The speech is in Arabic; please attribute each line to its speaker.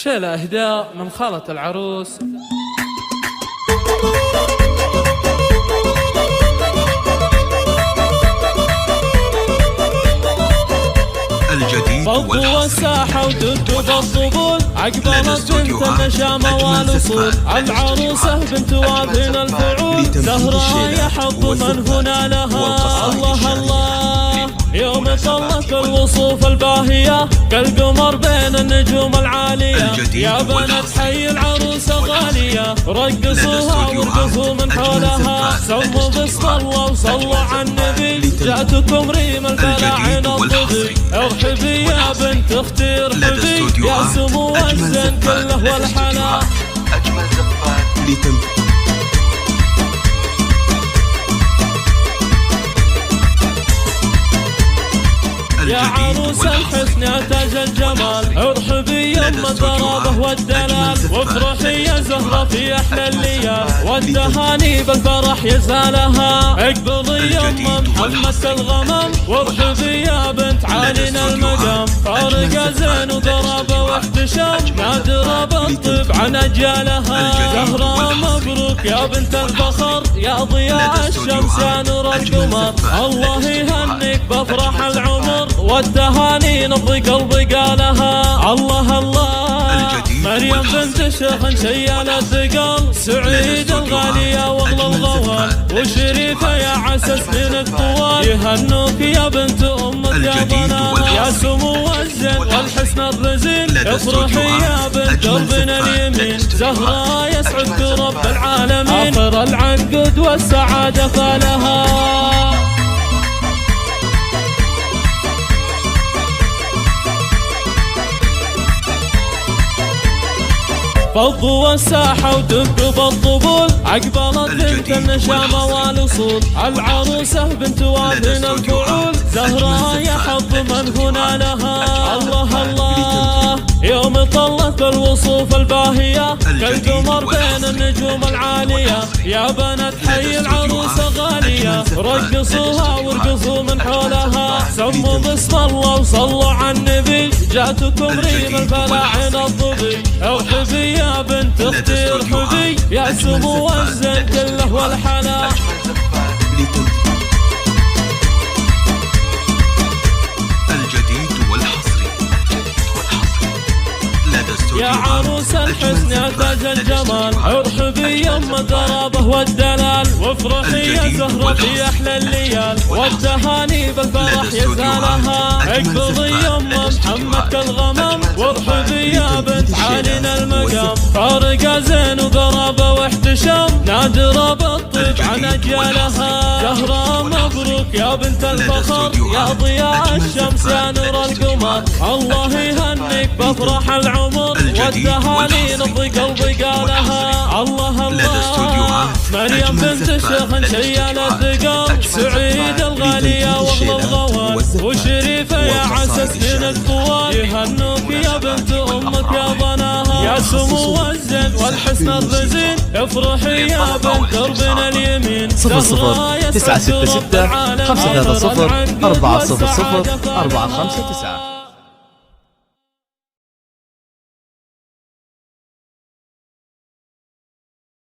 Speaker 1: شيلة إهداء من خالة العروس.
Speaker 2: الجديد
Speaker 1: والساحة ودب بالطبول عقبالت بنت النشامة والأصول العروسة بنت وابن الفعول زهراء يحب من هنا لها. الله الله يوم طلت الوصوف الباهية كالقمر بين النجوم العالية. يا بنات حي العروسة غالية رقصوها وارقصوا من حولها. سموا باسم الله وصلوا على النبي جاتكم ريم الفلاعين الضبي. ارحبي يا بنت اختي ارحبي يا سمو الزين كله والحلا.
Speaker 2: أجمل زفات
Speaker 1: يا عروس الحسن يا تاج الجمال ارحبي يم الضرابة والدلال. وافرحي يا زهرة في احلى الليال والتهاني بالفرح يزالها. اقبضي يم محمد الغمام وارحبي يا بنت عالينا المقام. فارقة زين وضرابة واحتشام نادرة بالطب عن اجيالها. زهرة مبروك يا بنت الفخر يا ضياء الشمس يا نور القمر. الله يهنيك بافراح العمر والتهاني نبض قلبي قالها. الله الله مريم بنت شيخ شيال الثقل سعيد الغالية واغلى الغوال. وشريفة يا عسى سنين الطوال يهنوك يا بنت أمك يا بنات. يا سمو الزين والحسن الرزين افرحي يا بنت دربنا اليمين. زهراء يسعدك رب العالمين آخر العنقد والسعادة فلها. فضوا الساحة ودب بالطبول عقبالت بنت النشامة والأصول العروسة بنت وابن الفعول زهراء يحب من هنا لها. الله الله يوم طلت الوصوف الباهية كالقمر بين النجوم العالية. يا بنات حي العروسة غالية رقصوها وارقصوا من حولها. سموا باسم الله وصلوا على النبي جاتكم ريم الفلاعين الضبي. ارحبي يا بنت اختي ارحبي يا سمو الزين كله والحلا.
Speaker 2: الجديد والحصري لدى
Speaker 1: يا عروس الحسن يا تاج الجمال ارحبي يم الضرابة والدلال. وافرحي يا زهرة في احلى الليال والتهاني بالفرح يزالها. اقبضي يم محمد الغمام وارحبي يا بنت عالينا المقام. فارقة زين وقرابة واحتشام نادرة بالطيب عن اجيالها. زهراء مبروك يا بنت الفخر يا ضياء الشمس يا نور القمر. الله يهنيك بافراح العمر والتهاني نبض قلبي قالها. الله الله مريم بنت شيخ شيال الثقل سعيد الغالية واغلى الغوال. وشريفة يا عسى سنين الطوال يهنوك يا بنت أمك يا بناها. يا سمو الزين والحسن الرزين افرحي يا بنت دربنا اليمين.
Speaker 3: 00 966 530 400 459.